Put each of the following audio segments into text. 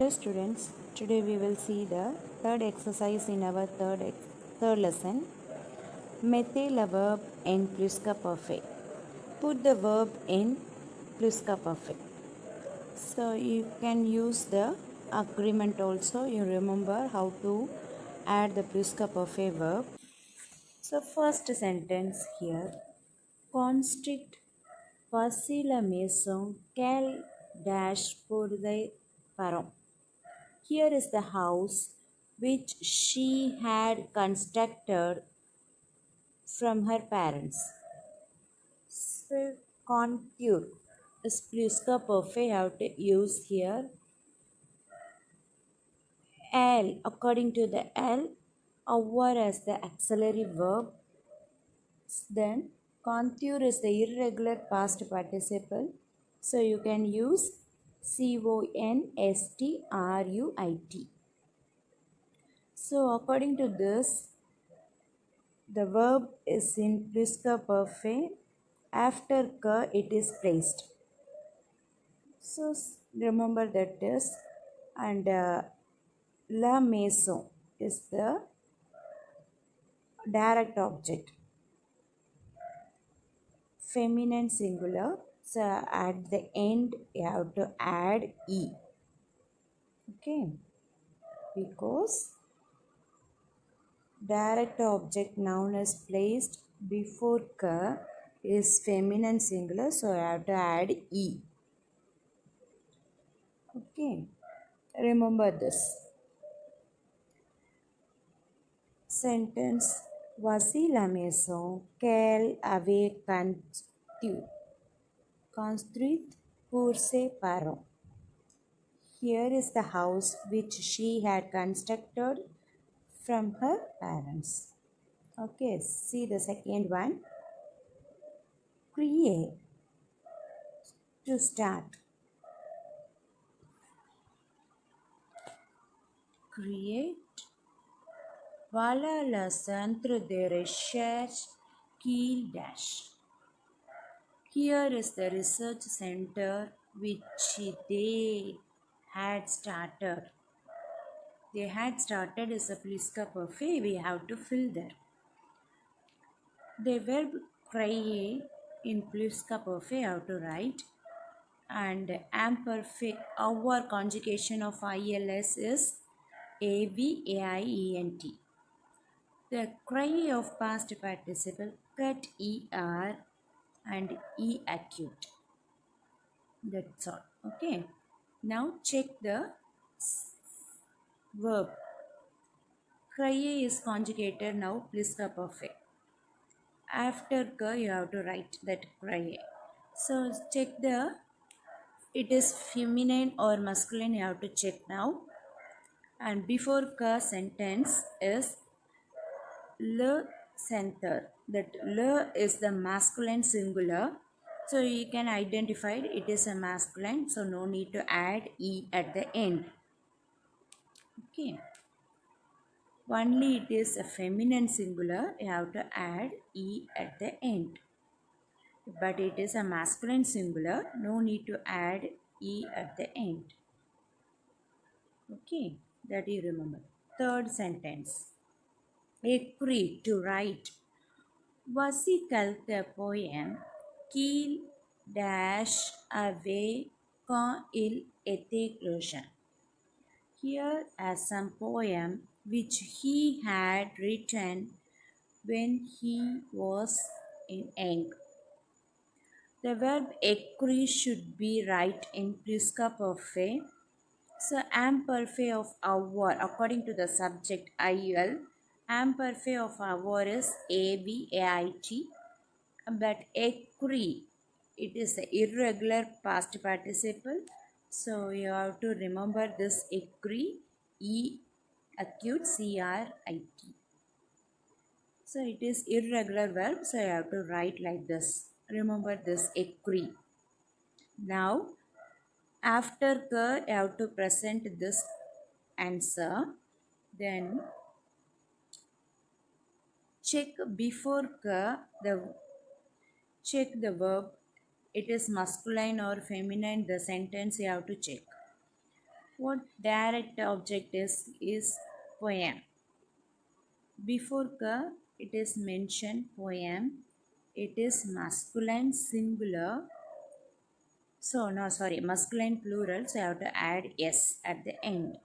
Hello students, today we will see the third exercise in our third lesson. Methyl a verb in pluscuperfect. Put the verb in pluscuperfect. So you can use the agreement also. You remember how to add the pluscuperfect verb. So first sentence here. Constrict voici la maison qu'elle dash pour the parents. Here is the house which she had constructed from her parents. So, contour is pluscuperfect. Have to use here. L, according to the L, avoir as the auxiliary verb. Then, contour is the irregular past participle. So, you can use construit. So, according to this, the verb is in pluscuperfect. After ka it is placed. So remember that is, and la maison is the direct object. Feminine singular. So at the end you have to add e. Okay. Because direct object noun is placed before ka is feminine singular, so I have to add e. Okay, remember this sentence. Voici la maison qu'elle avait construite pour ses parents. Here is the house which she had constructed from her parents. Okay, see the second one. Create, to start. Create. Voilà le centre de recherche qu'il dash. Here is the research center which they had started. They had started is a pluscuperfect. We have to fill there. The verb créer in pluscuperfect have to write, and imperfect, our conjugation of ILS is AVAIENT. The cry of past participle cut ER and E acute. That's all. Okay. Now check the verb. Cry is conjugated now pluscuperfect. After ka you have to write that cry. So check the, it is feminine or masculine, you have to check now. And before ka sentence is le center. That le is the masculine singular. So you can identify it is a masculine. So no need to add e at the end. Okay. Only it is a feminine singular. You have to add e at the end. But it is a masculine singular. No need to add e at the end. Okay. That you remember. Third sentence. Écrit, to write. Voici quelques poèmes qu'il dash avait quand il était jeune. Here are some poem which he had written when he was young. The verb écrit should be right in pluscuperfect. So imperfect of avoir, according to the subject IL, imperfect of avoir is AVAIT, but écrit, it is the irregular past participle. So you have to remember this écrit, E acute CRIT. So it is irregular verb, so you have to write like this. Remember this écrit. Now after ka you have to present this answer. Then check before ka, check the verb, it is masculine or feminine, the sentence you have to check. What direct object is poem. Before ka it is mentioned poem. It is masculine singular. So no, sorry, masculine plural. So I have to add s at the end.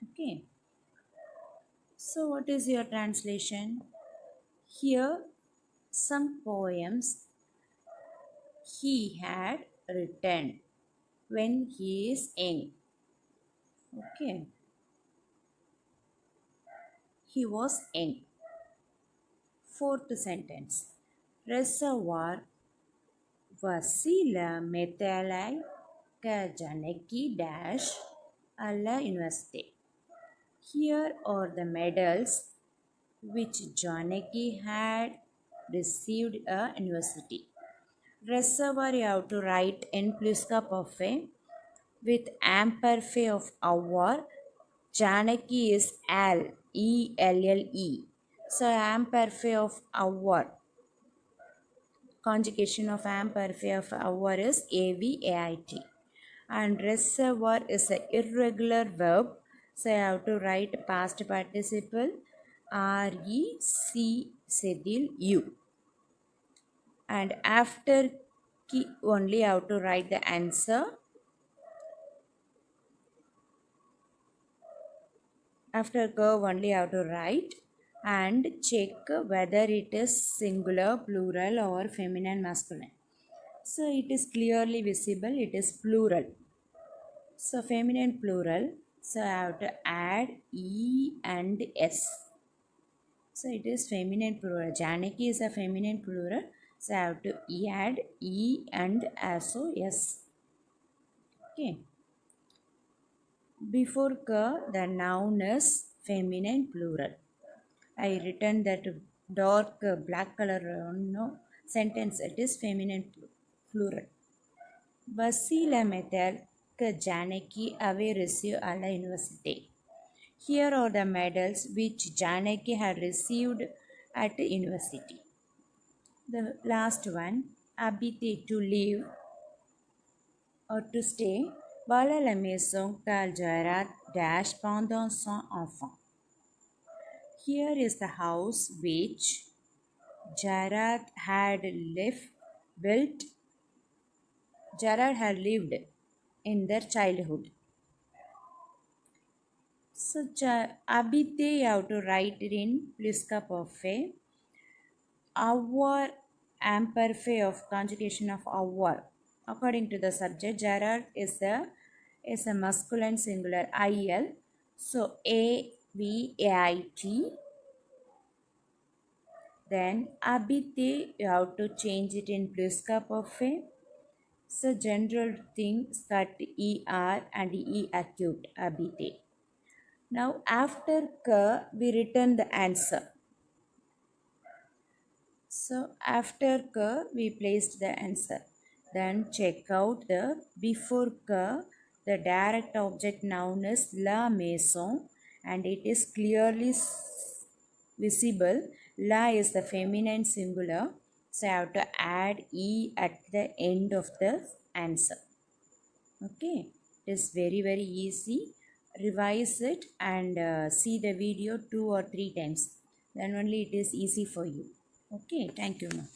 Okay. So what is your translation? Here some poems he had written when he is young. Okay. He was young. Fourth sentence. Reservoir Wasila Metalai ka Janaki dash alla university. Here are the medals which Janaki had received a university. Reservoir you have to write in pluska perfect with amperfe of hour. Janaki is L E L L E. So amperfe of hour. Conjugation of amperfe of hour is AVAIT. And reservoir is an irregular verb. So I have to write past participle RECU. And after key only I have to write the answer. After curve only I have to write and check whether it is singular, plural or feminine, masculine. So it is clearly visible, it is plural. So feminine plural. So I have to add E and S. So it is feminine plural. Janaki is a feminine plural. So I have to add E and also S. Okay. Before ka, the noun is feminine plural. I written that dark black color no sentence. It is feminine plural. Basila Metal ka Janaki away received at the university. Here are the medals which Janaki had received at the university. The last one, habiter to live or to stay. Voilà la maison qu'elle Gerard dash pendant son enfant. Here is the house which Gerard had built. Gerard had lived in their childhood. So, habiter you have to write it in Pliska Perfect. Our imperfect of conjugation of our. According to the subject, Gerard is a masculine singular IL. So AVAIT. Then habite you have to change it in Pliska Perfect. So general things cut ER and E acute habite. Now after ka we return the answer. So after ka we placed the answer. Then check out the before ka the direct object noun is la maison and it is clearly visible. La is the feminine singular. So I have to add E at the end of the answer. Okay. It is very easy. Revise it and see the video 2 or 3 times. Then only it is easy for you. Okay. Thank you, ma'am.